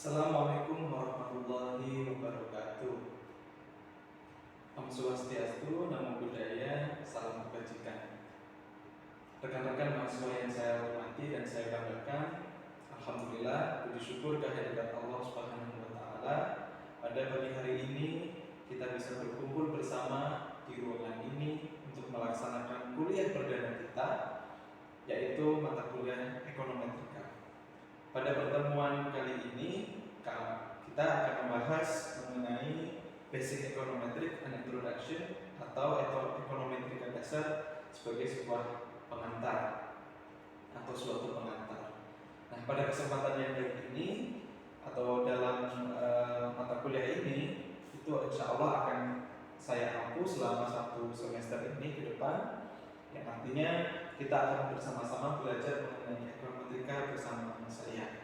Assalamualaikum warahmatullahi wabarakatuh. Om Swastiastu, Namo Buddhaya, Salam Kebajikan. Rekan-rekan mahasiswa yang saya hormati dan saya banggakan, alhamdulillah, puji syukur kehadirat Allah Subhanahu wa taala. Pada pagi hari ini kita bisa berkumpul bersama di ruangan ini untuk melaksanakan kuliah perdana kita, yaitu mata kuliah Ekonometrika. Pada pertemuan kali ini kita akan membahas mengenai Basic Econometric and Introduction atau ekonometrika dasar sebagai sebuah pengantar atau suatu pengantar. Nah, pada kesempatan yang baik ini atau dalam mata kuliah ini itu insya Allah akan saya hapus selama 1 semester ini ke depan, yang artinya kita akan bersama-sama belajar mengenai ekonometrika bersama saya.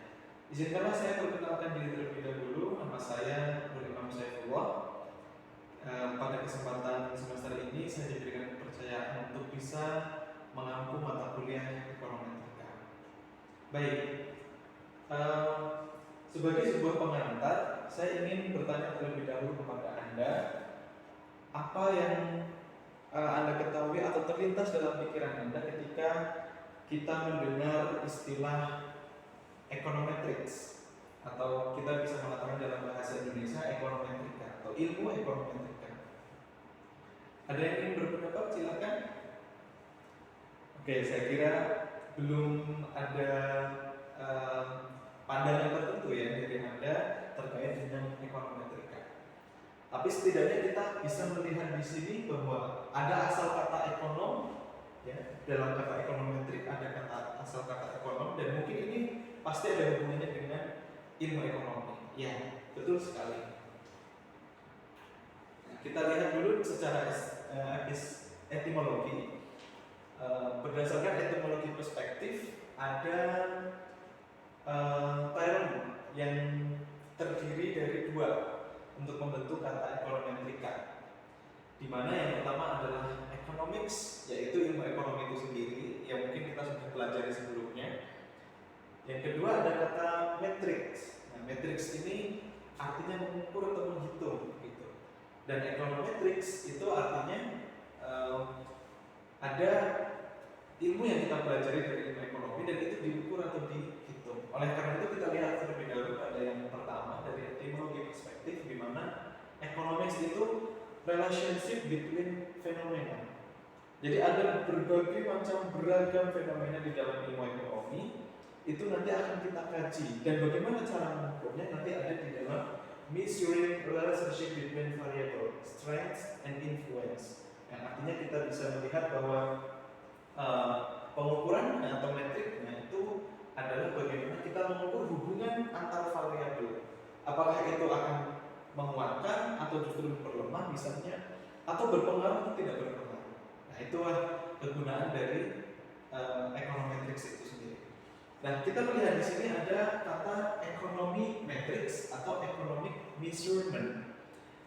Izinkanlah saya perkenalkan diri terlebih dahulu. Nama saya Nur Imam Saifullah. Pada kesempatan semester ini saya diberikan kepercayaan untuk bisa mengampu mata kuliah ekonometrika. Baik, sebagai sebuah pengantar, saya ingin bertanya terlebih dahulu kepada Anda, apa yang Anda ketahui atau terlintas dalam pikiran Anda ketika kita mendengar istilah econometrics, atau kita bisa mengatakan dalam bahasa Indonesia ekonometrika atau ilmu ekonometrika. Ada yang ingin berpendapat? Silakan. Oke, saya kira belum ada pandangan tertentu ya dari Anda terkait dengan ekonometrika. Tapi setidaknya kita bisa melihat di sini bahwa ada asal kata ekonom, ya, dalam kata ekonometrik ada asal kata ekonom, dan mungkin ini pasti ada hubungannya dengan ilmu ekonomi. Ya, betul sekali. Nah, kita lihat dulu secara etimologi. Berdasarkan etimologi perspektif, ada term yang terdiri dari 2 untuk membentuk kata ekonometrika, di mana yang pertama adalah economics, yaitu ilmu ekonomi itu sendiri yang mungkin kita sudah pelajari sebelumnya. Yang kedua ada kata matrix. Nah, matrix ini artinya mengukur atau menghitung gitu. Dan econometrics itu artinya ada ilmu yang kita pelajari dari ilmu ekonomi dan itu diukur atau dihitung. Oleh karena itu kita lihat terlebih dahulu ada yang pertama dari etimologi perspektif, di mana economics itu relationship between phenomena. Jadi ada berbagai macam beragam fenomena di dalam ilmu ekonomi. Itu nanti akan kita kaji, dan bagaimana cara mengukurnya nanti ada di dalam measuring relationship between variable strength and influence. Yang artinya kita bisa melihat bahwa pengukuran atau metriknya itu adalah bagaimana kita mengukur hubungan antar variabel. Apakah itu akan menguatkan atau justru memperlemah misalnya, atau berpengaruh atau tidak berpengaruh. Nah, itulah kegunaan dari econometrics itu sendiri. Nah, kita melihat di sini ada kata economy matrix atau economic measurement,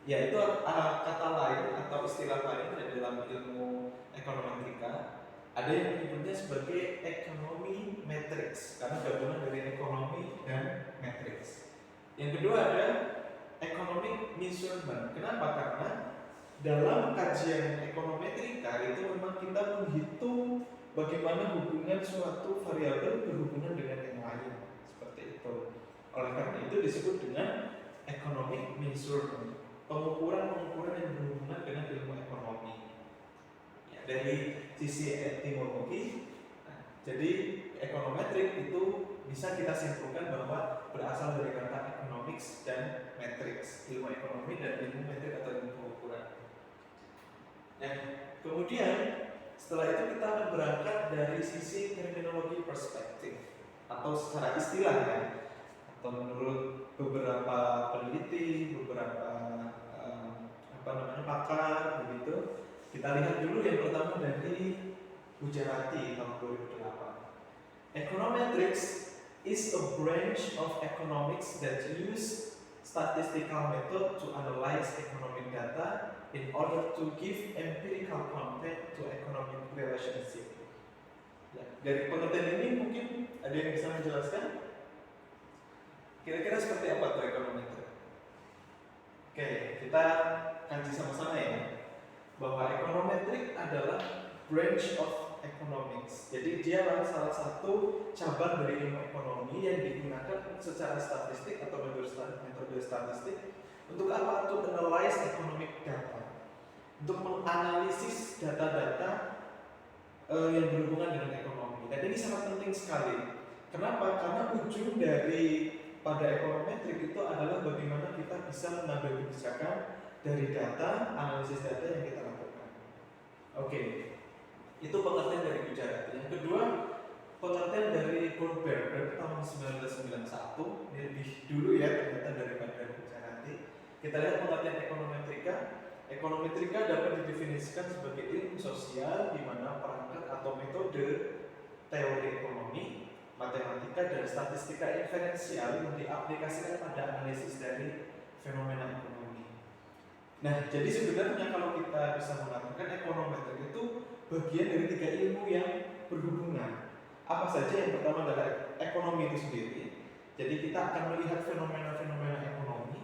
yaitu kata lain atau istilah lain dari dalam ilmu ekonometrika. Ada yang menyebutnya sebagai economy matrix karena gabungan dari ekonomi dan matrix. Yang kedua ada economic measurement. Kenapa? Karena dalam kajian ekonometrika itu memang kita menghitung bagaimana hubungan suatu variabel berhubungan dengan yang lain, seperti itu. Oleh karena itu disebut dengan economic measurement, pengukuran yang berhubungan dengan ilmu ekonomi. Ya, dari sisi etimologi, jadi ekonometrik itu bisa kita simpulkan bahwa berasal dari kata economics dan matrix, ilmu ekonomi dan ilmu metrik atau ilmu pengukuran. Nah, kemudian setelah itu kita akan berangkat dari sisi terminologi perspektif atau secara istilahnya, atau menurut beberapa peneliti, beberapa pakar begitu. Kita lihat dulu yang pertama dari Gujarati tahun 2008. Econometrics is a branch of economics that use statistical method to analyze economic data in order to give empirical content to economic relationship. Ya, dari pengertian ini mungkin ada yang bisa menjelaskan? Kira-kira seperti apa tuh ekonometri? Oke, kita kaji sama-sama ya, bahwa ekonometrik adalah branch of economics. Jadi dia adalah salah satu cabang dari ilmu ekonomi yang digunakan secara statistik atau metode statistik untuk apa? Untuk analyze economic data, untuk menganalisis data-data yang berhubungan dengan ekonomi. Dan ini sangat penting sekali. Kenapa? Karena ujung dari pada ekonometrik itu adalah bagaimana kita bisa mengambil kebijakan dari data, analisis data yang kita lakukan. Oke, itu pengertian dari bicara. Yang kedua, pengertian dari Goldberg tahun 1991. Ini lebih dulu ya ternyata daripada bicara nanti. Kita lihat pengertian ekonometrika. Ekonometrika dapat didefinisikan sebagai ilmu sosial di mana perangkat atau metode teori ekonomi, matematika, dan statistika inferensial yang diaplikasikan pada analisis dari fenomena ekonomi. Nah, jadi sebenarnya kalau kita bisa mengatakan ekonometrik itu bagian dari 3 ilmu yang berhubungan. Apa saja? Yang pertama adalah ekonomi itu sendiri. Jadi kita akan melihat fenomena-fenomena ekonomi.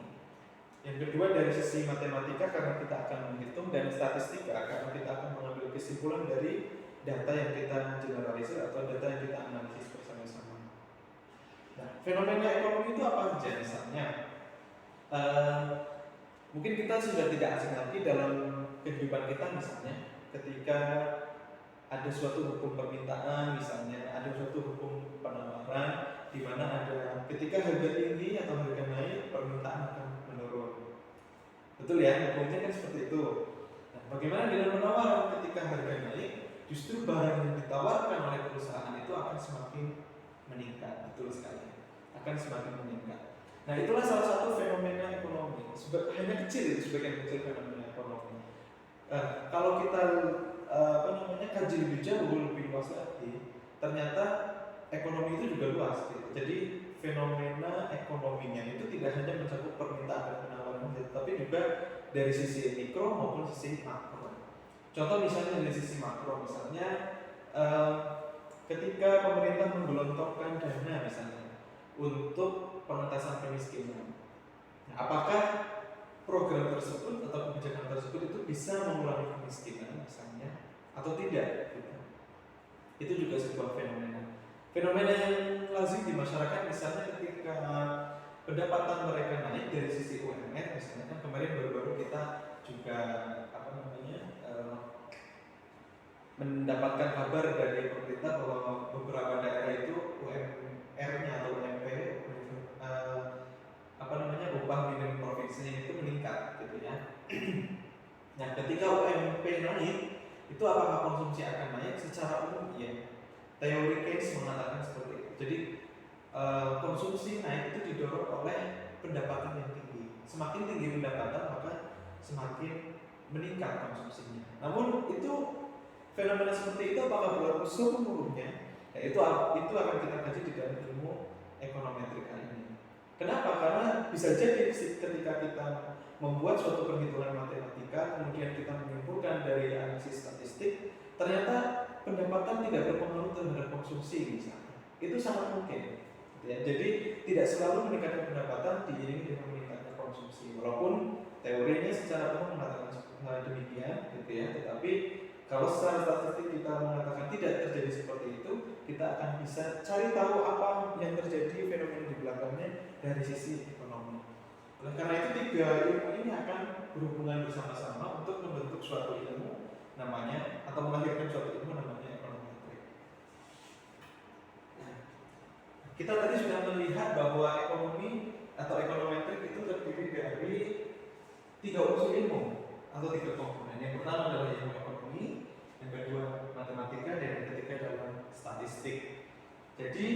Yang kedua dari sisi matematika karena kita akan menghitung, dan statistika karena kita akan mengambil kesimpulan dari data yang kita generalisir atau data yang kita analisis bersama-sama. Nah, fenomena ekonomi itu apa saja? Misalnya, mungkin kita sudah tidak asing lagi dalam kehidupan kita, misalnya ketika ada suatu hukum permintaan, misalnya ada suatu hukum penawaran, di mana ada ketika harga tinggi atau harga naik, permintaan akan menurun. Betul ya, hukumnya kan seperti itu. Nah, bagaimana dengan penawaran? Ketika harga naik, justru barang yang ditawarkan oleh perusahaan itu akan semakin meningkat. Betul sekali, akan semakin meningkat. Nah, itulah salah satu fenomena ekonomi. Hanya kecil itu, sebagian kecil fenomena ekonomi. Kalau kita kaji lebih jauh, lebih luas lagi, ternyata ekonomi itu juga luas gitu. Jadi fenomena ekonominya itu tidak hanya mencakup permintaan dan penawaran, tapi juga dari sisi mikro maupun sisi makro. Contoh misalnya dari sisi makro, misalnya ketika pemerintah menggelontorkan dana misalnya untuk pengentasan kemiskinan, apakah program tersebut atau kebijakan tersebut itu bisa mengurangi kemiskinan misalnya atau tidak gitu. Itu juga sebuah fenomena. Fenomena yang lazim di masyarakat misalnya ketika pendapatan mereka naik dari sisi UMR misalnya, kan kemarin baru-baru kita juga mendapatkan kabar dari pemerintah bahwa beberapa daerah itu UMR-nya atau UMP upah minimum provinsinya itu meningkat gitu ya. Nah, ketika UMP naik, itu apakah konsumsi akan naik? Secara umum ya. Teori Keynes mengatakan seperti itu. Jadi konsumsi naik itu didorong oleh pendapatan yang tinggi. Semakin tinggi pendapatan maka semakin meningkat konsumsinya. Namun itu fenomena seperti itu apakah berlaku seluruhnya? Ya, itu akan kita kaji di dalam ilmu ekonometrik ini. Kenapa? Karena bisa jadi ketika kita membuat suatu perhitungan matematika, kemudian kita menyimpulkan dari analisis statistik, ternyata pendapatan tidak berpengaruh terhadap konsumsi misalnya. Itu sangat mungkin. Ya, jadi tidak selalu meningkatkan pendapatan diiringi dengan meningkatkan konsumsi. Walaupun teorinya secara umum mengatakan demikian, gitu ya. Tetapi kalau secara statistik kita mengatakan tidak terjadi seperti itu, kita akan bisa cari tahu apa yang terjadi fenomena di belakangnya dari sisi ekonomi. Oleh karena itu 3 ilmu ini akan berhubungan bersama-sama untuk membentuk suatu ilmu namanya atau melahirkan suatu ilmu namanya ekonometrik. Nah, kita tadi sudah melihat bahwa ekonomi atau ekonometrik itu terdiri dari 3 unsur ilmu atau 3 komponen. Yang pertama adalah ilmu ekonomi, yang kedua matematika, dan yang ketiga adalah statistik. Jadi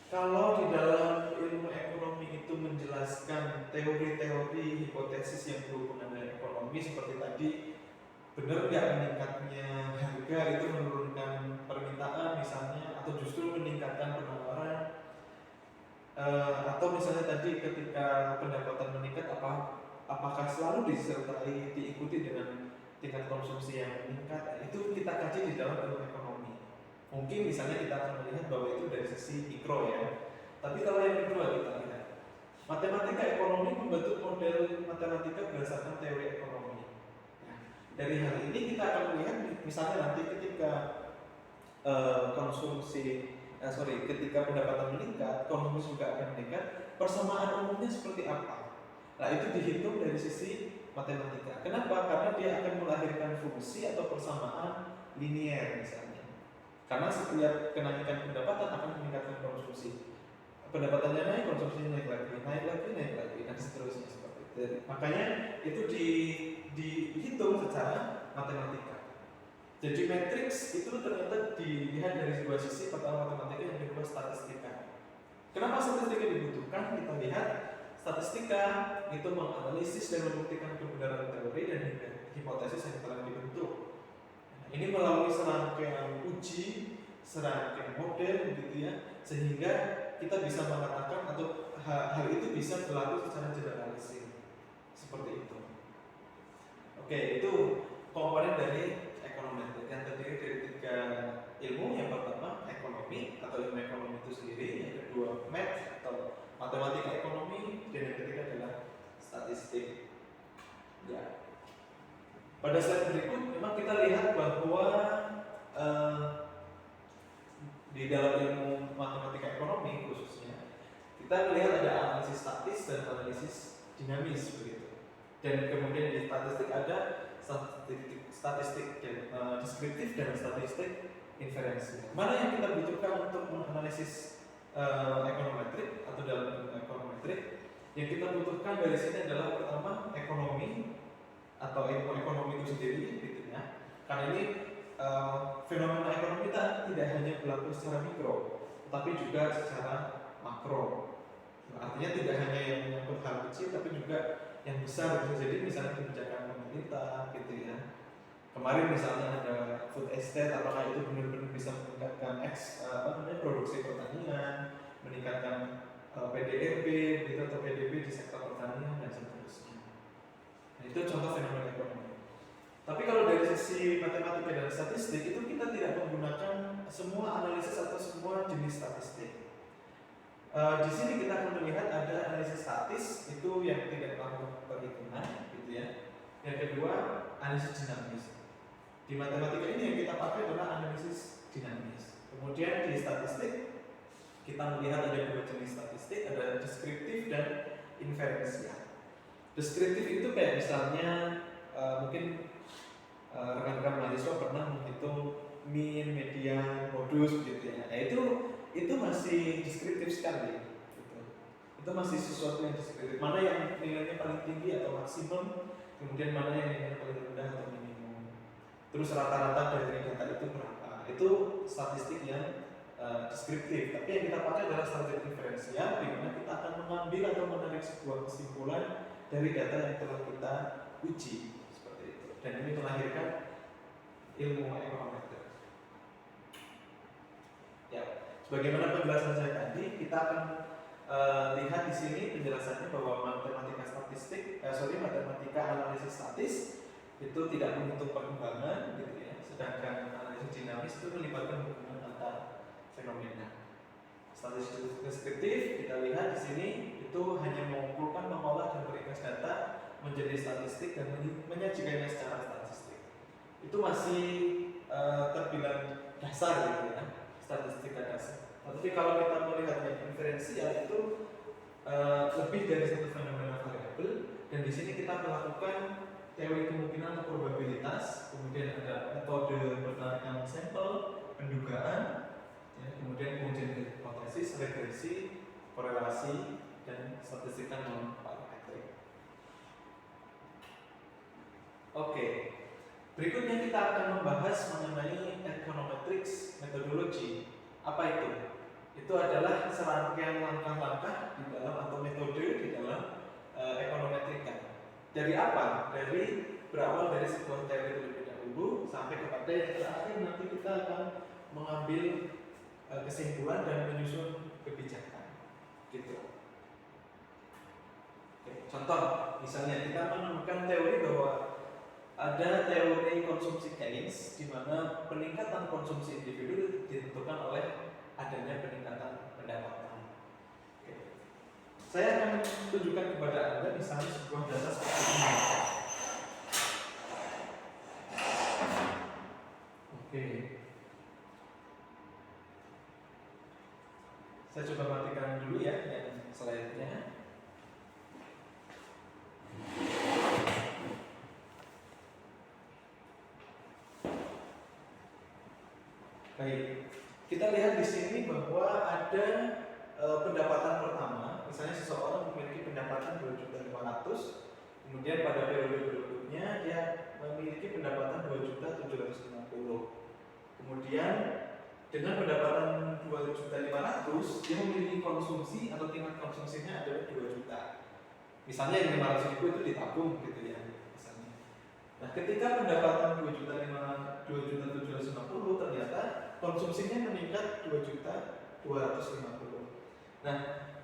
kalau di dalam ilmu ekonomi itu menjelaskan teori-teori hipotesis yang berhubungan dengan ekonomi seperti tadi, benar nggak meningkatnya harga itu menurunkan permintaan misalnya, atau justru meningkatkan penawaran, atau misalnya tadi ketika pendapatan meningkat apakah selalu disertai diikuti dengan tingkat konsumsi yang meningkat? Itu kita kaji di dalam ilmu ekonomi. Mungkin misalnya kita akan melihat bahwa itu dari sisi mikro ya. Tapi kalau yang kedua kita lihat, matematika ekonomi membentuk model matematika berdasarkan teori ekonomi. Nah, dari hal ini kita akan melihat misalnya nanti ketika ketika pendapatan meningkat, konsumsi juga akan meningkat, persamaan umumnya seperti apa? Nah, itu dihitung dari sisi matematika. Kenapa? Karena dia akan melahirkan fungsi atau persamaan linier misalnya. Karena setiap kenaikan pendapatan akan meningkatkan konsumsi. Pendapatannya naik, konsumsinya naik lagi, dan seterusnya seperti itu. Makanya itu dihitung secara matematika. Jadi matriks itu ternyata dilihat dari sebuah sisi, pertama matematika, yang kedua statistika. Kenapa statistika dibutuhkan? Kita lihat statistika itu menganalisis dan membuktikan kebenaran teori dan hipotesis yang telah dibentuk. Ini melalui serangkaian uji, serangkaian model, begitu ya, sehingga kita bisa mengatakan atau hal itu bisa berlaku secara generalisir seperti itu. Oke, itu komponen dari ekonometrik yang terdiri dari 3 ilmu. Yang pertama ekonomi atau ilmu ekonomi itu sendiri, yang kedua math atau matematika ekonomi, dan yang ketiga adalah statistik. Ya. Pada slide berikut memang kita lihat bahwa di dalam ilmu matematika ekonomi khususnya kita melihat ada analisis statis dan analisis dinamis begitu. Dan kemudian di statistik ada statistik deskriptif dan statistik inferensial. Mana yang kita butuhkan untuk menganalisis ekonometrik atau dalam ilmu ekonometrik? Yang kita butuhkan dari sini adalah pertama ekonomi atau ilmu ekonomi itu sendiri, gitu ya. Karena ini fenomena ekonomi tidak hanya berlaku secara mikro, tapi juga secara makro. Artinya tidak hanya yang menyangkut hal kecil, tapi juga yang besar. Bisa jadi misalnya kebijakan pemerintah, gitu ya. Kemarin misalnya ada food estate, apakah itu benar-benar bisa meningkatkan produksi pertanian, meningkatkan PDRB, gitu, atau PDB di sektor pertanian dan seterusnya. Nah, itu contoh fenomena ekonomi. Tapi kalau dari sisi matematika dan statistik itu kita tidak menggunakan semua analisis atau semua jenis statistik. Di sini kita akan melihat ada analisis statis itu yang tidak melakukan perhitungan, gitu ya. Yang kedua analisis dinamis. Di matematika ini yang kita pakai adalah analisis dinamis. Kemudian di statistik kita melihat ada 2 jenis statistik, ada deskriptif dan inferensial. Deskriptif itu kayak misalnya mungkin rekan-rekan mahasiswa pernah menghitung mean, median, modus gitu ya. Nah, itu masih deskriptif sekali gitu. Itu masih sesuatu yang deskriptif. Mana yang nilainya paling tinggi atau maksimum, kemudian mana yang nilainya paling rendah atau minimum. Terus rata-rata dari data itu berapa. Itu statistik yang deskriptif. Tapi yang kita pakai adalah statistik diferensial, di mana kita akan mengambil atau menarik sebuah kesimpulan dari data yang telah kita uji seperti itu. Dan ini melahirkan ilmu ekonometrik. Ya, sebagaimana penjelasan saya tadi, kita akan lihat di sini penjelasannya bahwa matematika analisis statis itu tidak menutup perkembangan, gitu ya. Sedangkan analisis dinamis itu melibatkan hubungan antar fenomena. Statistik deskriptif kita lihat di sini itu hanya mengumpulkan, mengolah dan meringkas data menjadi statistik dan menyajikannya secara statistik. Itu masih terbilang dasar, gitu ya, statistika dasar. Tapi kalau kita melihat yang inferensial itu lebih dari satu fenomena variabel, dan di sini kita melakukan teori kemungkinan atau probabilitas, kemudian ada metode penarikan sampel, pendugaan, ya, kemudian pengujian hipotesis, regresi, korelasi, dan statistika non-parametrik. Oke, berikutnya kita akan membahas mengenai econometrics methodology. Apa itu? Itu adalah serangkaian langkah-langkah di dalam atau metode di dalam ekonometrika. Dari apa? Berawal dari sebuah teori terlebih dahulu sampai kepada yang terakhir nanti kita akan mengambil kesimpulan dan menyusun kebijakan. Gitu. Oke, contoh, misalnya kita menemukan teori bahwa ada teori konsumsi Keynes di mana peningkatan konsumsi individu ditentukan oleh adanya peningkatan pendapatan. Saya akan tunjukkan kepada Anda misalnya sebuah data seperti ini. Oke. Saya coba matikan dulu ya yang slide-nya. Baik, kita lihat di sini bahwa ada pendapatan pertama, misalnya seseorang memiliki pendapatan 2.500.000, kemudian pada periode berikutnya dia memiliki pendapatan 2.750.000. Kemudian dengan pendapatan 2.500.000 dia memiliki konsumsi atau tingkat konsumsinya adalah 2 juta. Misalnya yang 500.000 itu ditabung gitu ya. Misalnya. Nah, ketika pendapatan 2.750.000 ternyata konsumsinya meningkat 2.250.000. Nah,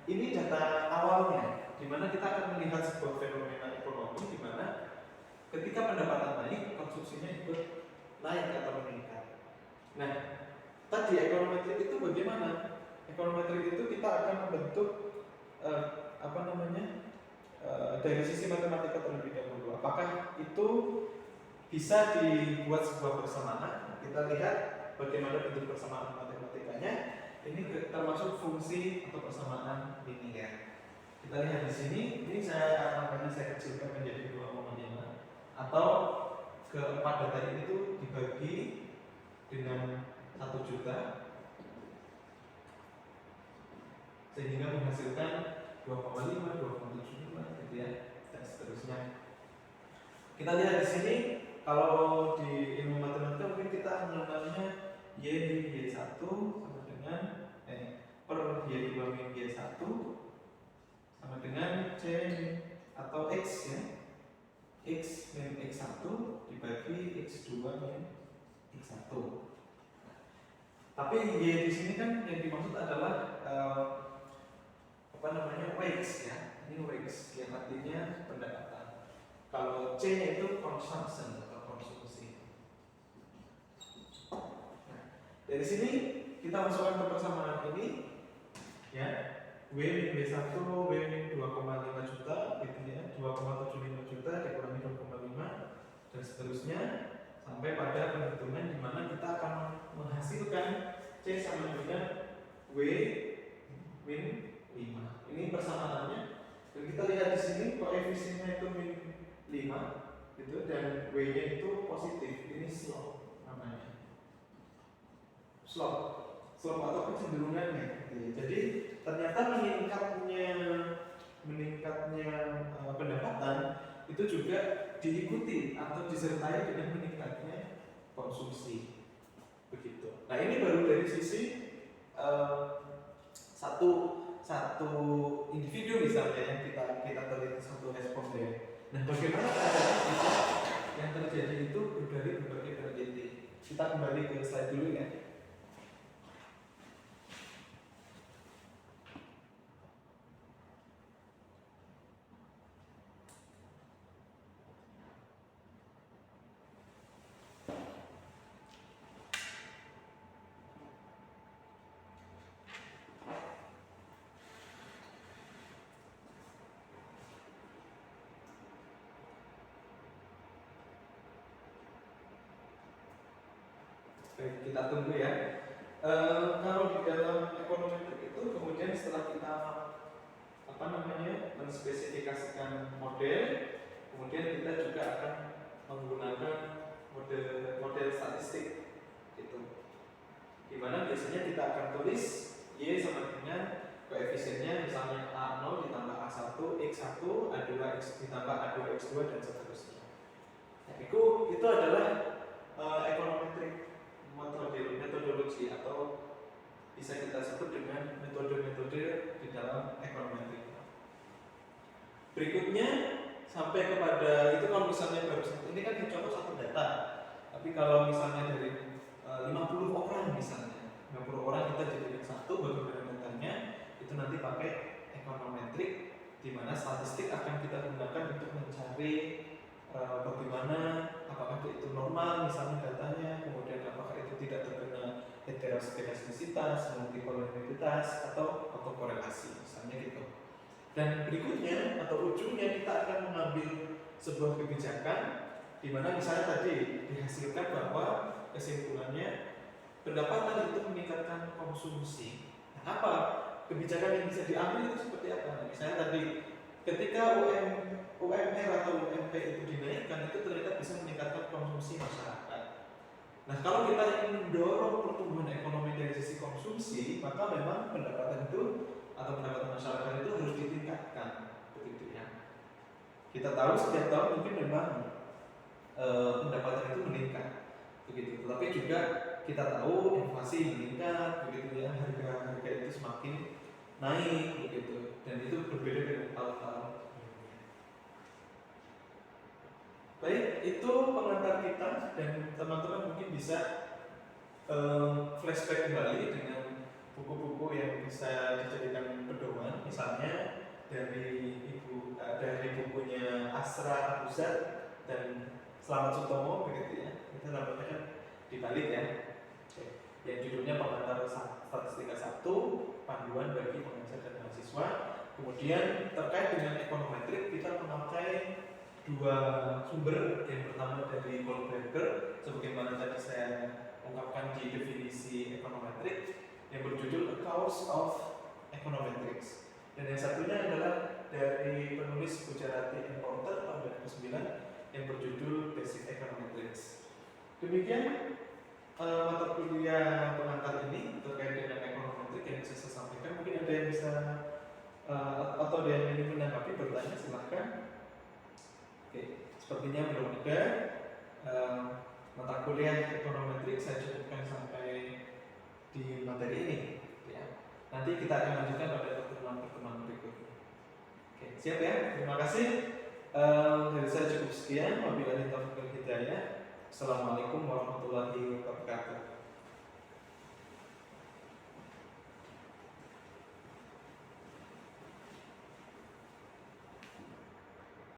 ini data awalnya, di mana kita akan melihat sebuah fenomena ekonomi di mana ketika pendapatan naik, konsumsinya ikut naik atau meningkat. Nah, tadi ekonometrik itu bagaimana? Ekonometrik itu kita akan membentuk dari sisi matematika terlebih dahulu. Apakah itu bisa dibuat sebuah persamaan? Kita lihat bagaimana bentuk persamaan matematikanya. Ini termasuk fungsi atau persamaan linear. Kita lihat di sini. Ini saya kecilkan menjadi 2,5 atau keempat data ini itu dibagi dengan 1 juta sehingga menghasilkan 2,5, 2,75 gitu ya, dan seterusnya. Kita lihat di sini, kalau di ilmu matematika mungkin kita mengenalnya Y min Y1 sama dengan per Y2 min Y1 sama dengan C min atau X ya, X min X1 dibagi X2 min X1. Tapi Y di sini kan yang dimaksud adalah wage ya. Ini wage yang artinya pendapatan. Kalau C itu consumption atau konsumsi. Nah, dari sini kita masukkan ke persamaan ini ya. W min B1, W min 2,5 juta gitu ya. 2,75 juta dikurangi 2,5 dan seterusnya sampai pada penghitungan di mana kita akan menghasilkan C sama dengan W min 5. Ini persamaannya. Dan kita lihat di sini koefisiennya itu min 5 gitu dan W-nya itu positif. Ini slope namanya. Slope atau kecenderungannya gitu ya. Jadi ternyata meningkatnya pendapatan itu juga diikuti atau disertai dengan meningkatnya konsumsi. Begitu. Nah, ini baru dari sisi satu individu misalnya yang kita teliti satu responden. Nah, bagaimana keadaan yang terjadi itu dari berbagai peneliti. Kita kembali ke slide dulu ya. Baik, kita tunggu ya. Kalau di dalam ekonometrik itu kemudian setelah kita menspesifikasikan model, kemudian kita juga akan menggunakan model statistik gitu. Dimana biasanya kita akan tulis Y sama dengan koefisiennya misalnya A0 ditambah A1, X1, A2 X ditambah A2 X2 dan seterusnya. Nah, itu adalah ekonometrik metodologi atau bisa kita sebut dengan metode-metode di dalam ekonometrik. Berikutnya sampai kepada itu kalau misalnya baru satu, ini kan contoh satu data. Tapi kalau misalnya dari 50 orang misalnya, 50 orang kita jadikan satu bagaimana datanya, itu nanti pakai ekonometrik di mana statistik akan kita gunakan untuk mencari bagaimana apakah itu normal misalnya datanya, kemudian apakah itu tidak terkena heteroskedastisitas, multikolonialitas atau autokorelasi misalnya gitu. Dan berikutnya atau ujungnya kita akan mengambil sebuah kebijakan di mana misalnya tadi dihasilkan bahwa kesimpulannya pendapatan itu meningkatkan konsumsi. Nah, apa kebijakan yang bisa diambil itu seperti apa? Misalnya tadi ketika UMR atau UMP itu dinaikkan itu ternyata bisa meningkatkan konsumsi masyarakat. Nah, kalau kita ingin mendorong pertumbuhan ekonomi dari sisi konsumsi, maka memang pendapatan itu atau pendapatan masyarakat itu harus ditingkatkan, begitu ya. Kita tahu setiap tahun mungkin memang pendapatan itu meningkat, begitu. Tetapi juga kita tahu inflasi meningkat, begitu ya, harga itu semakin naik, begitu. Dan itu berbeda dengan tahun-tahun. Baik, itu pengantar kita dan teman-teman mungkin bisa flashback kembali dengan buku-buku yang bisa dijadikan pedoman, misalnya dari bukunya Asra Abuzar dan Selamat Sutomo, begitu ya. Itu namanya kan dibalik ya. Yang judulnya Pengantar Statistika 1, Panduan bagi Pengajar dan Mahasiswa. Kemudian terkait dengan ekonometrik kita memakai dua sumber. Yang pertama dari Goldberger, sebagaimana tadi saya ungkapkan di definisi ekonometrik, yang berjudul A Course of Econometrics. Dan yang satunya adalah dari penulis Gujarati and Porter tahun 2009 yang berjudul Basic Econometrics. Demikian mata kuliah pengantar ini terkait dengan ekonometrik yang bisa saya sampaikan. Mungkin ada yang bisa atau ada yang ingin menanggapi, bertanya, silahkan. Oke, sepertinya belum ada. Mata kuliah ekonometrik saya cukupkan sampai di materi ini ya. Nanti kita akan lanjutkan pada pertemuan-pertemuan berikutnya. Oke, siap ya. Terima kasih. Dari saya cukup sekian. Wabillahi taufiq wal hidayah. Assalamualaikum warahmatullahi wabarakatuh.